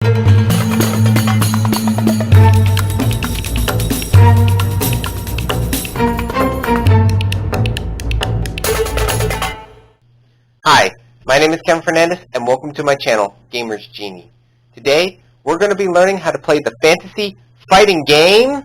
Hi, my name is Kevin Fernandez, and welcome to my channel, Gamers Genie. Today, we're going to be learning how to play the fantasy fighting game,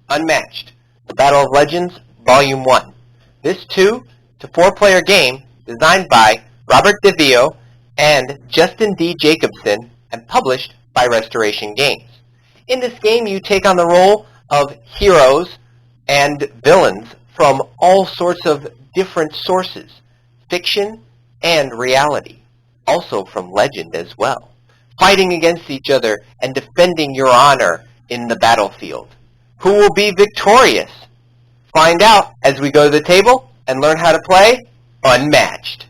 Unmatched, the Battle of Legends, Volume 1. This 2 to 4 player game designed by Robert DeVio and Justin D. Jacobson and published by Restoration Games. In this game, you take on the role of heroes and villains from all sorts of different sources, fiction and reality, also from legend as well, fighting against each other and defending your honor in the battlefield. Who will be victorious? Find out as we go to the table and learn how to play Unmatched.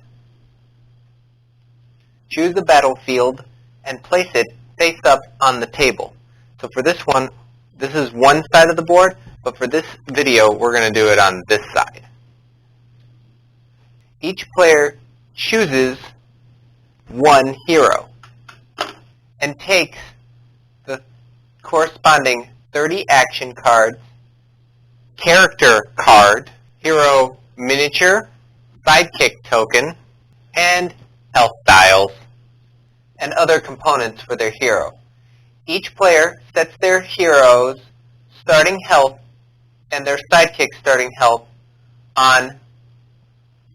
Choose the battlefield and place it face up on the table. So for this one, this is one side of the board, but for this video, we're going to do it on this side. Each player chooses one hero and takes the corresponding 30 action cards, character card, hero miniature, sidekick token, and health dials, and other components for their hero. Each player sets their hero's starting health and their sidekick starting health on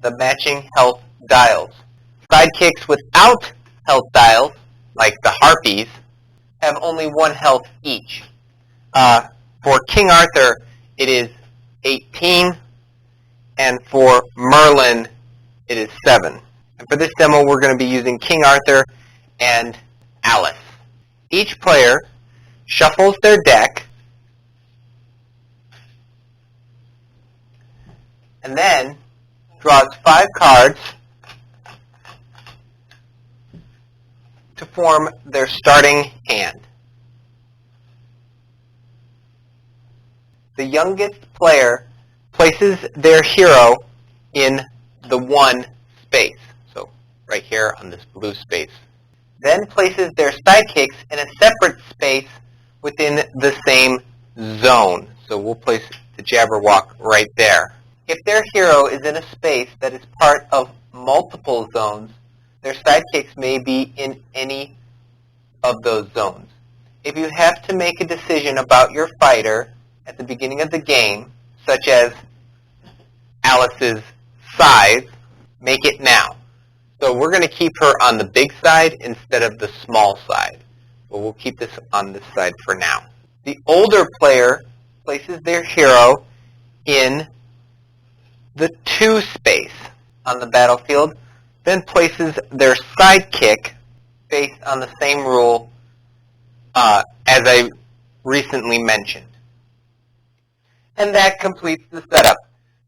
the matching health dials. Sidekicks without health dials, like the Harpies, have only 1 health each. For King Arthur, it is 18, and for Merlin, it is 7. And for this demo, we're going to be using King Arthur and Alice. Each player shuffles their deck and then draws 5 cards to form their starting hand. The youngest player places their hero in the 1 space, so right here on this blue space. Then places their sidekicks in a separate space within the same zone. So we'll place the Jabberwock right there. If their hero is in a space that is part of multiple zones, their sidekicks may be in any of those zones. If you have to make a decision about your fighter at the beginning of the game, such as Alice's size, make it now. So we're going to keep her on the big side instead of the small side. But we'll keep this on this side for now. The older player places their hero in the 2 space on the battlefield, then places their sidekick based on the same rule as I recently mentioned. And that completes the setup.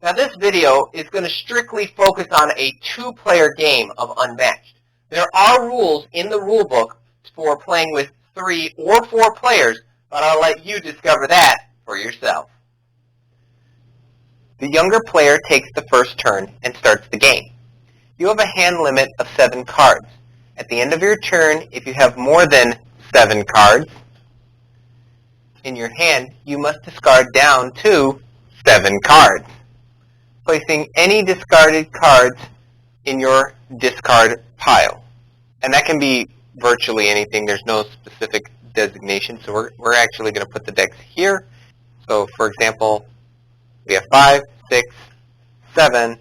Now this video is going to strictly focus on a 2-player game of Unmatched. There are rules in the rulebook for playing with 3 or 4 players, but I'll let you discover that for yourself. The younger player takes the first turn and starts the game. You have a hand limit of 7 cards. At the end of your turn, if you have more than 7 cards in your hand, you must discard down to 7 cards, placing any discarded cards in your discard pile. And that can be virtually anything. There's no specific designation, so we're actually going to put the decks here. So, for example, we have 5, 6, 7,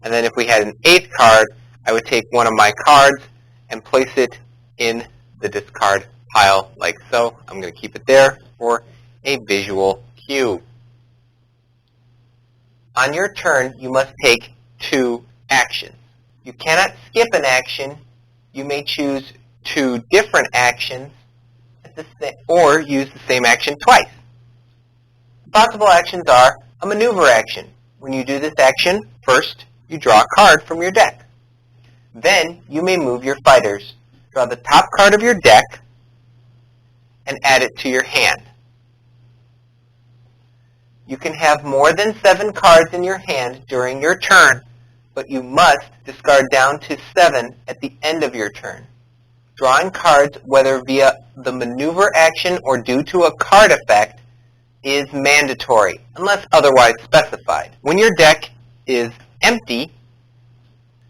and then if we had an 8th card, I would take one of my cards and place it in the discard pile like so. I'm going to keep it there for a visual cue. On your turn, you must take 2 actions. You cannot skip an action. You may choose 2 different actions or use the same action twice. Possible actions are a maneuver action. When you do this action, first you draw a card from your deck. Then you may move your fighters. Draw the top card of your deck and add it to your hand. You can have more than 7 cards in your hand during your turn, but you must discard down to 7 at the end of your turn. Drawing cards, whether via the maneuver action or due to a card effect, is mandatory, unless otherwise specified. When your deck is empty,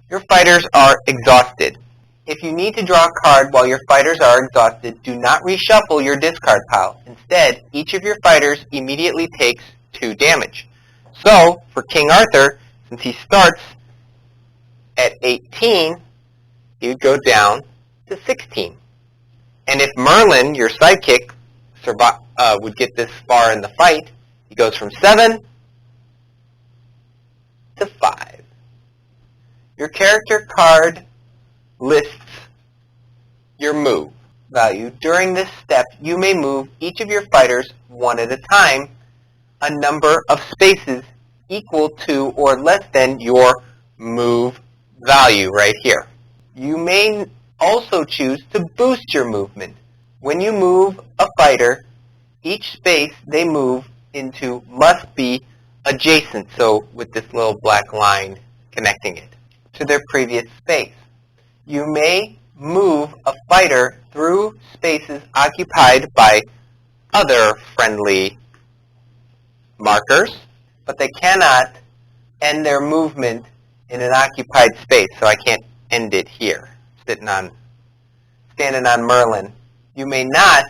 your fighters are exhausted. If you need to draw a card while your fighters are exhausted, do not reshuffle your discard pile. Instead, each of your fighters immediately takes 2 damage. So, for King Arthur, since he starts at 18, he would go down to 16. And if Merlin, your sidekick, would get this far in the fight, he goes from 7 to 5. Your character card lists your move value. During this step, you may move each of your fighters one at a time a number of spaces equal to or less than your move value right here. You may also choose to boost your movement. When you move a fighter, each space they move into must be adjacent, so with this little black line connecting it, to their previous space. You may move a fighter through spaces occupied by other friendly markers, but they cannot end their movement in an occupied space, so I can't end it here, standing on Merlin. You may not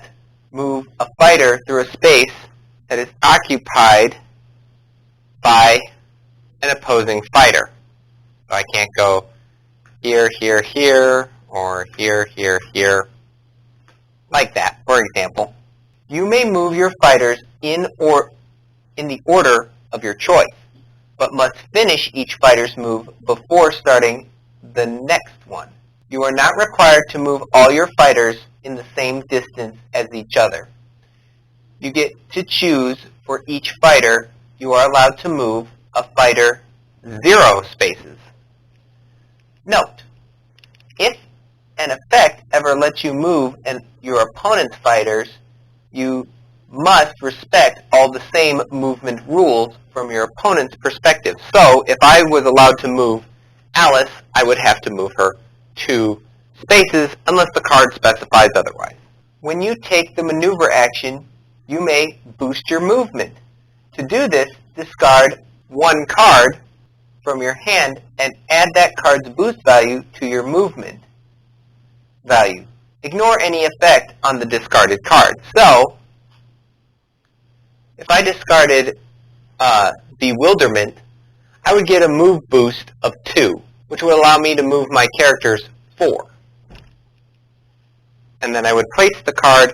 move a fighter through a space that is occupied by an opposing fighter. So I can't go here, here, here, or here, here, here, like that, for example. You may move your fighters in the order of your choice, but must finish each fighter's move before starting the next one. You are not required to move all your fighters in the same distance as each other. You get to choose for each fighter. You are allowed to move a fighter 0 spaces. Note, if an effect ever lets you move your opponent's fighters, you must respect all the same movement rules from your opponent's perspective. So, if I was allowed to move Alice, I would have to move her 2 spaces unless the card specifies otherwise. When you take the maneuver action, you may boost your movement. To do this, discard 1 card from your hand and add that card's boost value to your movement value. Ignore any effect on the discarded card. So, if I discarded Bewilderment, I would get a move boost of 2, which would allow me to move my characters 4. And then I would place the card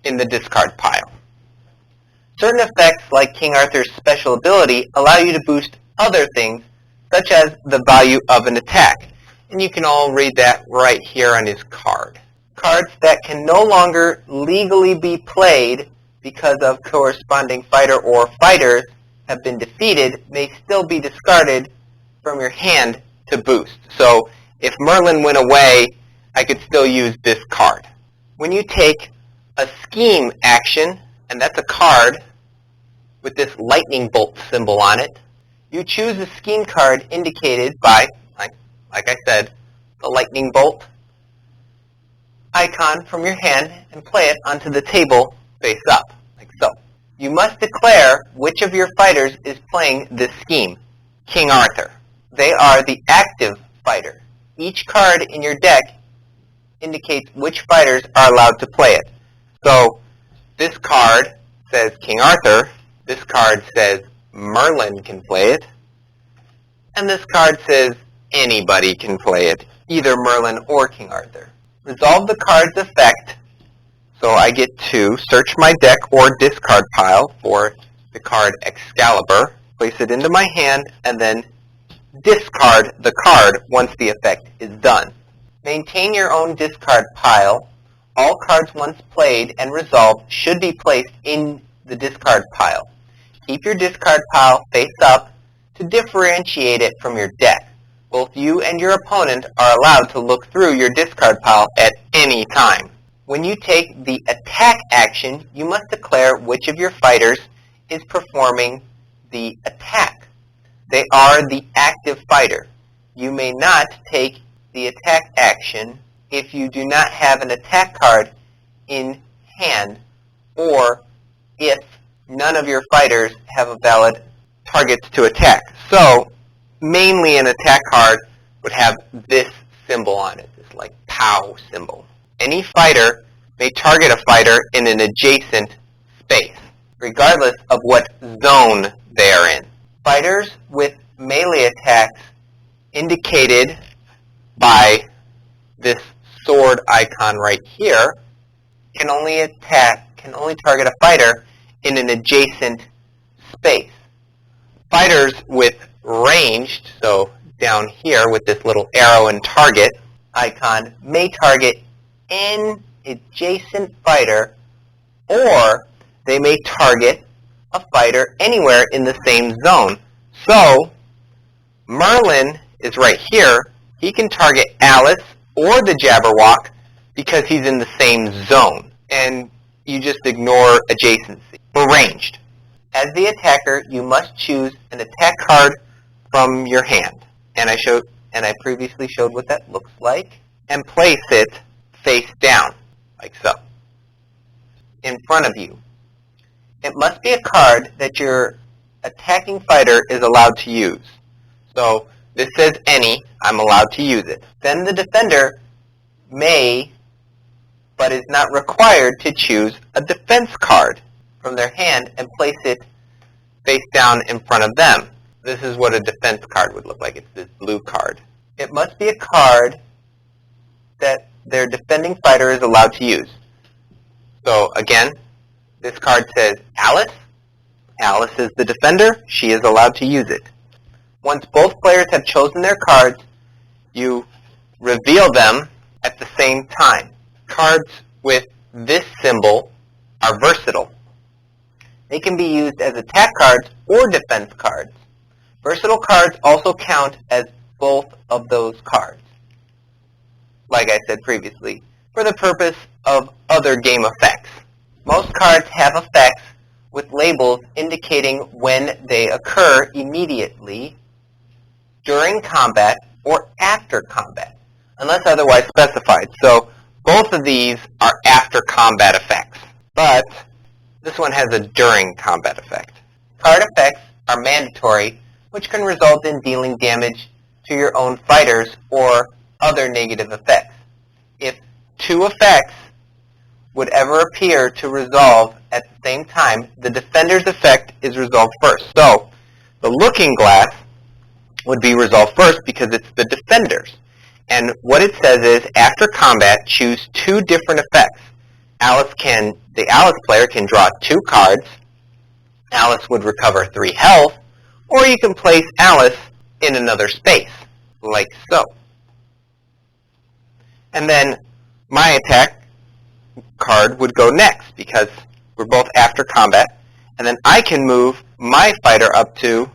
in the discard pile. Certain effects, like King Arthur's special ability, allow you to boost other things, such as the value of an attack. And you can all read that right here on his card. Cards that can no longer legally be played because of corresponding fighter or fighters have been defeated may still be discarded from your hand to boost. So if Merlin went away, I could still use this card. When you take a scheme action, and that's a card with this lightning bolt symbol on it, you choose a scheme card indicated by, like I said, the lightning bolt icon from your hand and play it onto the table face up, like so. You must declare which of your fighters is playing this scheme. King Arthur. They are the active fighter. Each card in your deck indicates which fighters are allowed to play it. So this card says King Arthur, this card says Merlin can play it, and this card says anybody can play it, either Merlin or King Arthur. Resolve the card's effect, so I get to search my deck or discard pile for the card Excalibur, place it into my hand, and then discard the card once the effect is done. Maintain your own discard pile. All cards once played and resolved should be placed in the discard pile. Keep your discard pile face up to differentiate it from your deck. Both you and your opponent are allowed to look through your discard pile at any time. When you take the attack action, you must declare which of your fighters is performing the attack. They are the active fighter. You may not take the attack action if you do not have an attack card in hand, or if none of your fighters have a valid targets to attack. So, mainly an attack card would have this symbol on it, this like POW symbol. Any fighter may target a fighter in an adjacent space, regardless of what zone they are in. Fighters with melee attacks indicated by this sword icon right here can only target a fighter in an adjacent space. Fighters with ranged, so down here with this little arrow and target icon, may target an adjacent fighter, or they may target a fighter anywhere in the same zone. So, Merlin is right here. He can target Alice or the Jabberwock because he's in the same zone. And you just ignore adjacency or ranged. As the attacker, you must choose an attack card from your hand. And I previously showed what that looks like. And place it face down, like so, in front of you. It must be a card that your attacking fighter is allowed to use. So this says any, I'm allowed to use it. Then the defender may, but is not required to choose a defense card from their hand and place it face down in front of them. This is what a defense card would look like. It's this blue card. It must be a card that their defending fighter is allowed to use. So again, this card says Alice. Alice is the defender. She is allowed to use it. Once both players have chosen their cards, you reveal them at the same time. Cards with this symbol are versatile. They can be used as attack cards or defense cards. Versatile cards also count as both of those cards, like I said previously, for the purpose of other game effects. Most cards have effects with labels indicating when they occur immediately, during combat, or after combat, unless otherwise specified. So both of these are after combat effects, but this one has a during combat effect. Card effects are mandatory, which can result in dealing damage to your own fighters or other negative effects. If two effects would ever appear to resolve at the same time, the defender's effect is resolved first. So the looking glass would be resolved first because it's the defender's. And what it says is, after combat, choose two different effects. The Alice player can draw 2 cards. Alice would recover 3 health, or you can place Alice in another space, like so. And then my attack card would go next, because we're both after combat, and then I can move my fighter up to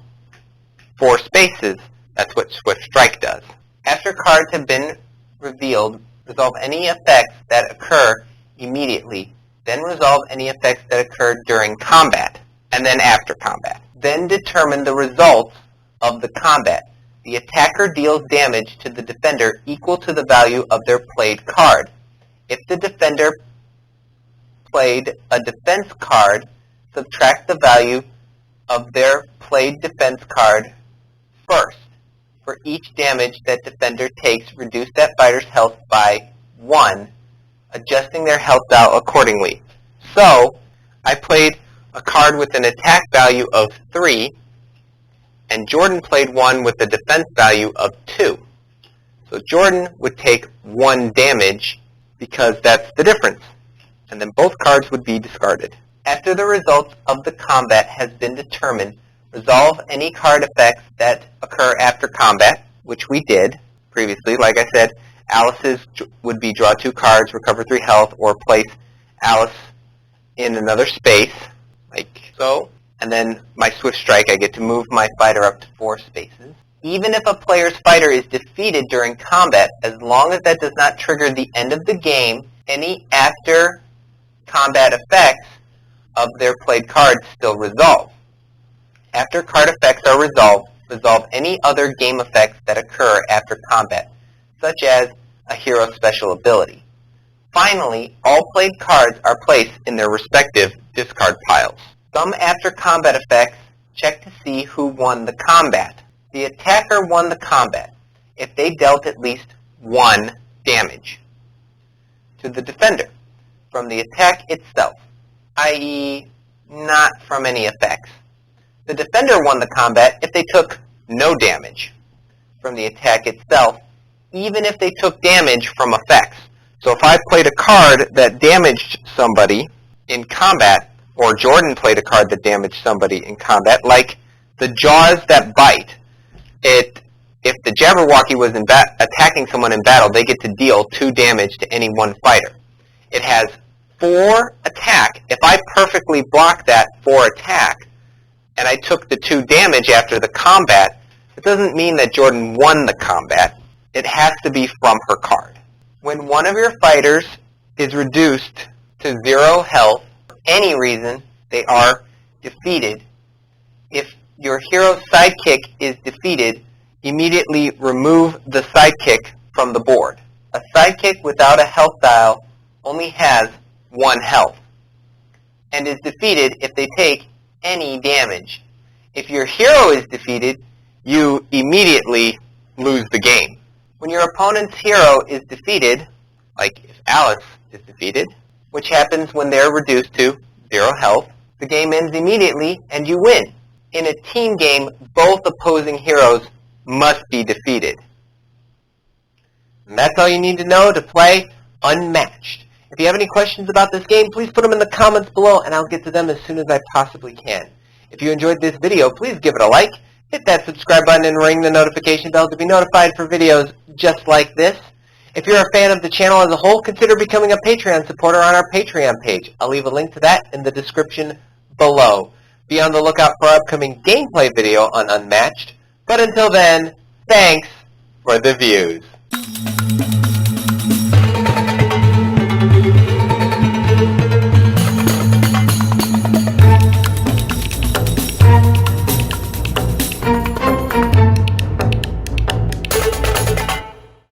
4 spaces. That's what Swift Strike does. After cards have been revealed, resolve any effects that occur immediately, then resolve any effects that occur during combat, and then after combat. Then determine the results of the combat. The attacker deals damage to the defender equal to the value of their played card. If the defender played a defense card, subtract the value of their played defense card first. For each damage that defender takes, reduce that fighter's health by 1, adjusting their health dial accordingly. So, I played a card with an attack value of 3, and Jordan played one with a defense value of 2. So Jordan would take 1 damage because that's the difference, and then both cards would be discarded. After the results of the combat has been determined, resolve any card effects that occur after combat, which we did previously. Like I said, Alice's would be draw 2 cards, recover 3 health, or place Alice in another space, like so. And then my Swift Strike, I get to move my fighter up to 4 spaces. Even if a player's fighter is defeated during combat, as long as that does not trigger the end of the game, any after combat effects of their played cards still resolve. After card effects are resolved, resolve any other game effects that occur after combat, such as a hero's special ability. Finally, all played cards are placed in their respective discard piles. Some after combat effects check to see who won the combat. The attacker won the combat if they dealt at least 1 damage to the defender from the attack itself, i.e. not from any effects. The defender won the combat if they took no damage from the attack itself, even if they took damage from effects. So if I played a card that damaged somebody in combat, or Jordan played a card that damaged somebody in combat, like the Jaws that bite, if the Jabberwocky was attacking someone in battle, they get to deal 2 damage to any one fighter. It has 4 attack. If I perfectly block that 4 attack, and I took the 2 damage after the combat, it doesn't mean that Jordan won the combat. It has to be from her card. When one of your fighters is reduced to 0 health, for any reason, they are defeated. If your hero's sidekick is defeated, immediately remove the sidekick from the board. A sidekick without a health dial only has 1 health and is defeated if they take any damage. If your hero is defeated, you immediately lose the game. When your opponent's hero is defeated, like if Alice is defeated, which happens when they're reduced to 0 health, the game ends immediately and you win. In a team game, both opposing heroes must be defeated. And that's all you need to know to play Unmatched. If you have any questions about this game, please put them in the comments below and I'll get to them as soon as I possibly can. If you enjoyed this video, please give it a like, hit that subscribe button and ring the notification bell to be notified for videos just like this. If you're a fan of the channel as a whole, consider becoming a Patreon supporter on our Patreon page. I'll leave a link to that in the description below. Be on the lookout for our upcoming gameplay video on Unmatched. But until then, thanks for the views.